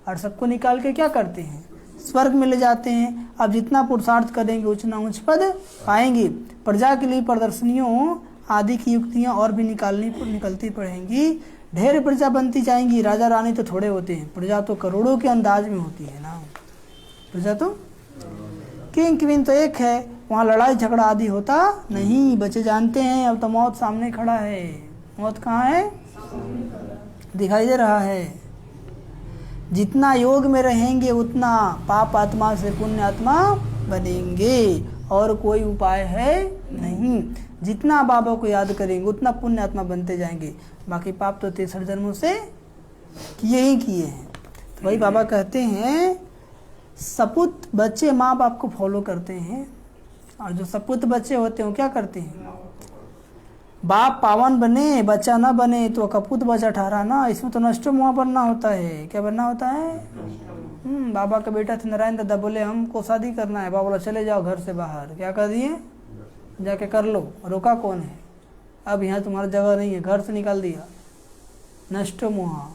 और सबको निकाल के क्या करते हैं? स्वर्ग में ले जाते हैं। अब जितना पुरुषार्थ करेंगे उतना उच्च पद पाएंगे। प्रजा के लिए प्रदर्शनियों आदि की युक्तियां और भी निकलती पड़ेंगी। ढेर प्रजा बनती जाएंगी। राजा रानी तो थोड़े होते हैं, प्रजा तो करोड़ों के अंदाज में होती है ना। प्रजा तो किंग क्वीन तो एक है, वहाँ लड़ाई झगड़ा आदि होता नहीं। बच्चे जानते हैं अब तो मौत सामने खड़ा है। मौत कहाँ है? दिखाई दे रहा है। जितना योग में रहेंगे उतना पाप आत्मा से पुण्य आत्मा बनेंगे, और कोई उपाय है नहीं। जितना बाबा को याद करेंगे उतना पुण्य आत्मा बनते जाएंगे। बाकी पाप तो 63 जन्मों से किए ही किए हैं। तो वही बाबा कहते हैं सपूत बच्चे माँ बाप को फॉलो करते हैं, और जो सपूत बच्चे होते हैं वो क्या करते हैं? बाप पावन बने बच्चा ना बने तो कपूत बच्चा ठहरा ना। इसमें तो नष्टो मुआ बनना होता है। क्या बनना होता है? बाबा का बेटा थे नारायण दादा, बोले हमको शादी करना है। बाबा बोला चले जाओ घर से बाहर। क्या कर दिए? जाके कर लो। रोका कौन है? अब यहाँ तुम्हारा जगह नहीं है, घर से निकाल दिया। नष्टो मुहा।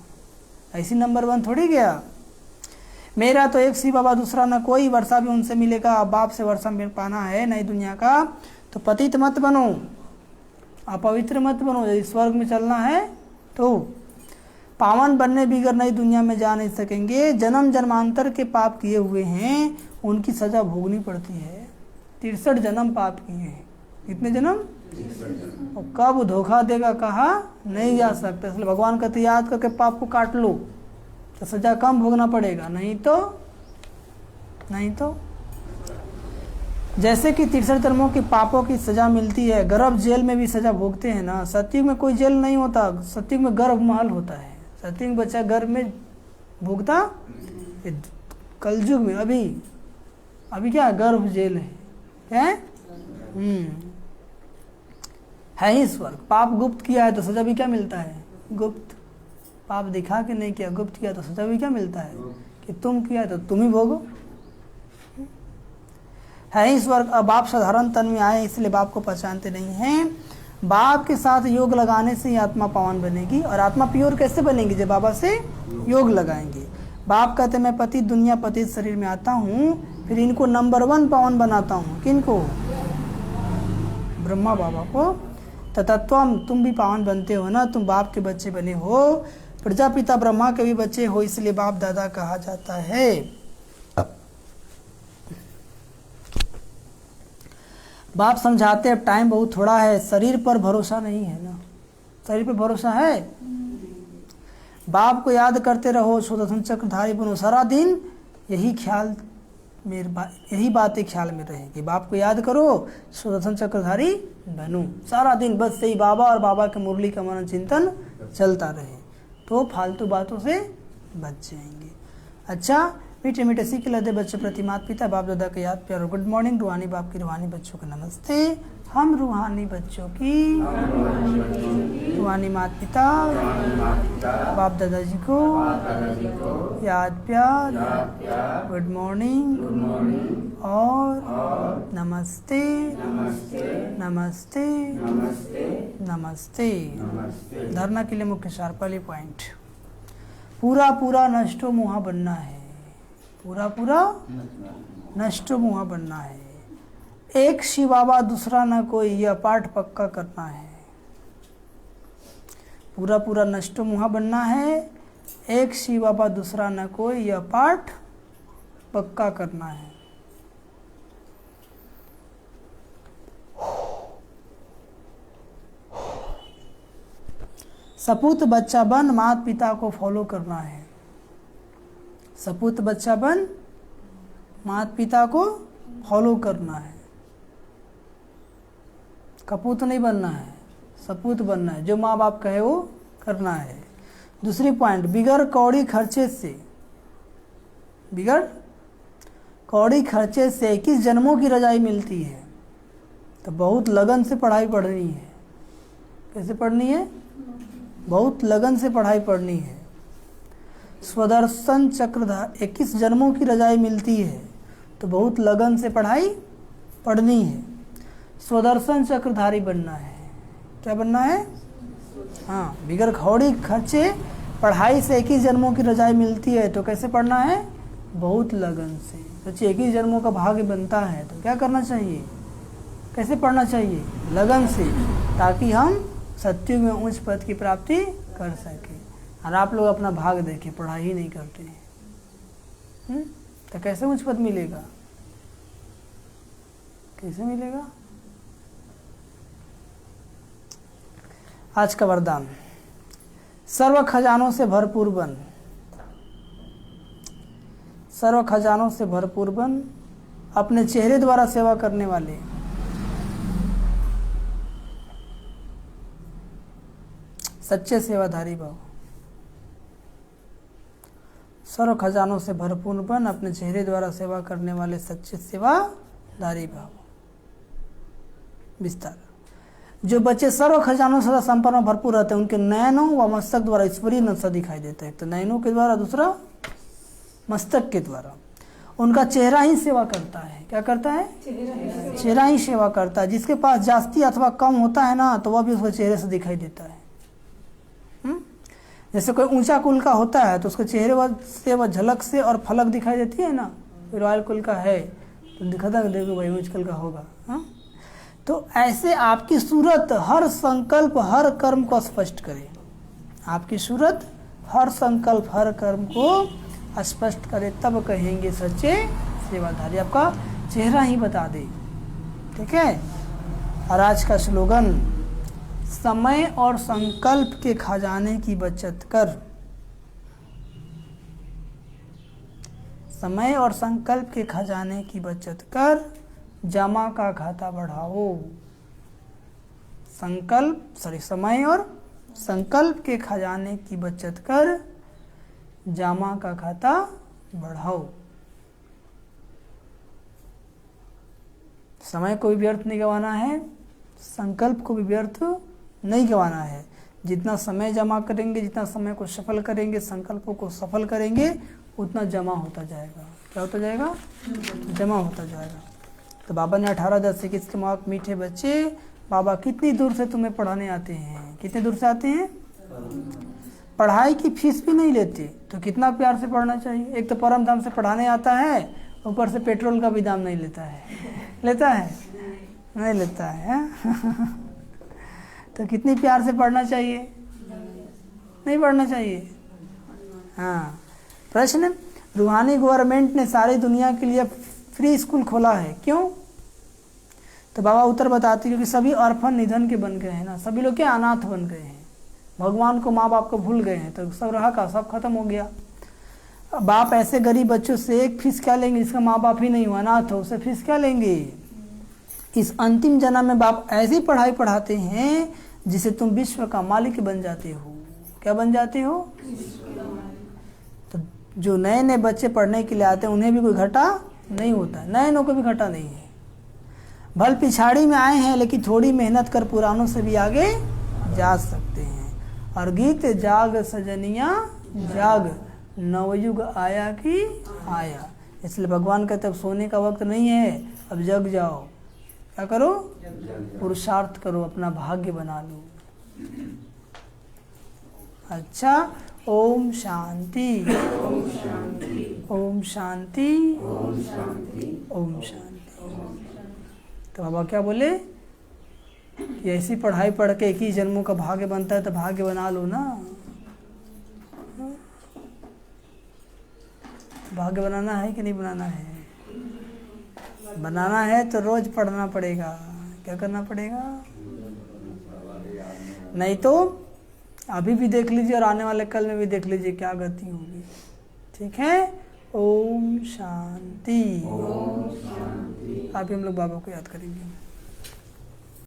ऐसी नंबर 1 थोड़ी गया। मेरा तो एक सी बाबा दूसरा ना कोई, वर्षा भी उनसे मिलेगा। बाप से वर्षा मिल पाना है नई दुनिया का, तो पतित मत बनो, अपवित्र मत बनो। यदि स्वर्ग में चलना है तो पावन बनने बिगर नई दुनिया में जा नहीं सकेंगे। जन्म जन्मांतर के पाप किए हुए हैं, उनकी सजा भोगनी पड़ती है। 63 जन्म पाप किए हैं। कितने जन्म? और कब धोखा देगा कहा नहीं जा सकता। इसलिए भगवान कहते याद करके पाप को काट लो तो सजा कम भोगना पड़ेगा। नहीं तो जैसे कि 63 जन्मों के पापों की सजा मिलती है, गर्भ जेल में भी सजा भोगते हैं ना। सतयुग में कोई जेल नहीं होता, सतयुग में गर्भ महल होता है। सतयुग में बच्चा गर्भ में भोगता, कलयुग में अभी क्या गर्भ जेल है ही स्वर्ग। पाप गुप्त किया है तो सजा भी क्या मिलता है? गुप्त। पाप दिखा के नहीं किया, गुप्त किया तो सजा भी क्या मिलता है? कि तुम किया तो तुम ही भोगो। है ही स्वर्ग। अब आप साधारण तन में आए इसलिए बाप को पहचानते नहीं हैं। बाप के साथ योग लगाने से ही आत्मा पावन बनेगी। और आत्मा प्योर कैसे बनेगी? जब बाबा से योग लगाएंगे। बाप कहते मैं पति दुनिया पति शरीर में आता हूँ, फिर इनको नंबर 1 पावन बनाता हूँ। किनको? ब्रह्मा बाबा को। तत्वम तुम भी पावन बनते हो ना, तुम बाप के बच्चे बने हो। प्रजापिता ब्रह्मा के भी बच्चे हो, इसलिए बाप दादा कहा जाता है। बाप समझाते अब टाइम बहुत थोड़ा है, शरीर पर भरोसा नहीं है ना। शरीर पर भरोसा है? बाप को याद करते रहो, सुदर्शन चक्रधारी बनो। सारा दिन यही ख्याल यही बातें ख्याल में रहेगी। बाप को याद करो, सुदर्शन चक्रधारी बनो। सारा दिन बस यही बाबा और बाबा के मुरली का मनन चिंतन चलता रहे, तो फालतू बातों से बच जाएंगे। अच्छा, मीठे मीठे सीख लदे बच्चों प्रति माता पिता बाप दादा के याद प्यार और गुड मॉर्निंग। रूहानी बाप की रूहानी बच्चों को नमस्ते। हम रूहानी बच्चों की रूहानी माता पिता बाप दादाजी को याद प्यार, गुड मॉर्निंग और नमस्ते नमस्ते नमस्ते। धरना के लिए मुख्य सार पहले पॉइंट, पूरा पूरा नष्टो मुहा बनना है। पूरा पूरा नष्टो मुहा बनना है। एक शिव बाबा दूसरा ना कोई, यह पाठ पक्का करना है। पूरा पूरा नष्टो मुहा बनना है। एक शिव बाबा दूसरा ना कोई, यह पाठ पक्का करना है। सपूत बच्चा बन, माता पिता को फॉलो करना है। सपूत बच्चा बन, माता पिता को फॉलो करना है। कपूत नहीं बनना है, सपूत बनना है। जो माँ बाप कहे वो करना है। दूसरी पॉइंट, बिगर कौड़ी खर्चे से, बिगर कौड़ी खर्चे से 21 जन्मों की रजाई मिलती है। तो बहुत लगन से पढ़ाई पढ़नी है। कैसे पढ़नी है? बहुत लगन से पढ़ाई पढ़नी है। स्वदर्शन चक्रधारी, 21 जन्मों की रजाई मिलती है तो बहुत लगन से पढ़ाई पढ़नी है। स्वदर्शन चक्रधारी बनना है। क्या बनना है? हाँ, बिगर कौड़ी खर्चे पढ़ाई से 21 जन्मों की रजाई मिलती है तो कैसे पढ़ना है? बहुत लगन से। सोचिए 21 जन्मों का भाग्य बनता है तो क्या करना चाहिए? कैसे पढ़ना चाहिए? लगन से, ताकि हम सत्युग में उच्च पद की प्राप्ति कर सके। और आप लोग अपना भाग देखें, पढ़ाई ही नहीं करते हैं तो कैसे उच्च पद मिलेगा? कैसे मिलेगा? आज का वरदान, सर्व खजानों से भरपूर बन, सर्व खजानों से भरपूर बन, अपने चेहरे द्वारा सेवा करने वाले, सच्चे सेवाधारी भाव। सर्व खजानों से भरपूर बन, अपने चेहरे द्वारा सेवा करने वाले सच्चे सेवाधारी भाव। विस्तार, जो बच्चे सर्व खजानों से संपन्न में भरपूर रहते हैं उनके नयनों व मस्तक द्वारा ईश्वरीय नक्शा दिखाई देता है। तो नयनों के द्वारा, दूसरा मस्तक के द्वारा। उनका चेहरा ही सेवा करता है। क्या करता है? चेहरा ही सेवा करता है। जिसके पास जास्ती अथवा कम होता है ना तो वह भी उसके चेहरे से दिखाई देता है। जैसे कोई ऊंचा कुल का होता है तो उसके चेहरे से वह झलक से और फलक दिखाई देती है ना। रॉयल कुल का है तो दिखाता है, देखो भाई ऊंच कुल का होगा। तो ऐसे आपकी सूरत हर संकल्प हर कर्म को स्पष्ट करे। आपकी सूरत हर संकल्प हर कर्म को स्पष्ट करे, तब कहेंगे सच्चे सेवाधारी। आपका चेहरा ही बता दे। ठीक है। और आज का स्लोगन, समय और संकल्प के खजाने की बचत कर। समय और संकल्प के खजाने की बचत कर, जमा का खाता बढ़ाओ। समय और संकल्प के खजाने की बचत कर, जमा का खाता बढ़ाओ। समय को भी व्यर्थ नहीं गंवाना है, संकल्प को भी व्यर्थ नहीं गंवाना है। जितना समय जमा करेंगे, जितना समय को सफल करेंगे, संकल्पों को सफल करेंगे, उतना जमा होता जाएगा। क्या होता जाएगा? जमा होता जाएगा। तो बाबा ने 18-10-21 के मार्क, मीठे बच्चे, बाबा कितनी दूर से तुम्हें पढ़ाने आते हैं? कितने दूर से आते हैं? पढ़ाई की फीस भी नहीं लेते तो कितना प्यार से पढ़ना चाहिए। एक तो परम धाम से पढ़ाने आता है, ऊपर से पेट्रोल का भी दाम नहीं लेता है। लेता है? नहीं लेता है। तो कितनी प्यार से पढ़ना चाहिए? नहीं पढ़ना चाहिए। हाँ। प्रश्न, रूहानी गवर्नमेंट ने सारी दुनिया के लिए फ्री स्कूल खोला है, क्यों? तो बाबा उत्तर बताते हैं, क्योंकि सभी ऑर्फन निधन के बन गए हैं ना। सभी लोग क्या अनाथ बन गए हैं, भगवान को माँ बाप को भूल गए हैं, तो सब रहा का सब खत्म हो गया। बाप ऐसे गरीब बच्चों से एक फीस क्या लेंगे जिसका माँ बाप ही नहीं हुआ, अनाथ हो, उससे फीस क्या लेंगे? इस अंतिम जन्म में बाप ऐसी पढ़ाई पढ़ाते हैं जिसे तुम विश्व का मालिक बन जाते हो। क्या बन जाते हो? तो जो नए नए बच्चे पढ़ने के लिए आते हैं उन्हें भी कोई घाटा नहीं होता है, नए को भी घाटा नहीं है। भल पिछाड़ी में आए हैं लेकिन थोड़ी मेहनत कर पुरानों से भी आगे जा सकते हैं। और गीत जाग सजनिया जाग, नवयुग आया कि आया। इसलिए भगवान कहते अब सोने का वक्त नहीं है, अब जग जाओ। क्या करो? पुरुषार्थ करो, अपना भाग्य बना लो। अच्छा, ओम शांति, ओम शांति, ओम शांति। तो बाबा क्या बोले कि ऐसी पढ़ाई पढ़ के 21 जन्मों का भाग्य बनता है, तो भाग्य बना लो ना। भाग्य बनाना है कि नहीं बनाना है? बनाना है तो रोज पढ़ना पड़ेगा। क्या करना पड़ेगा? नहीं तो अभी भी देख लीजिए और आने वाले कल में भी देख लीजिए क्या गति होगी। ठीक है, ओम शांति। ओम शांति। अभी हम लोग बाबा को याद करेंगे।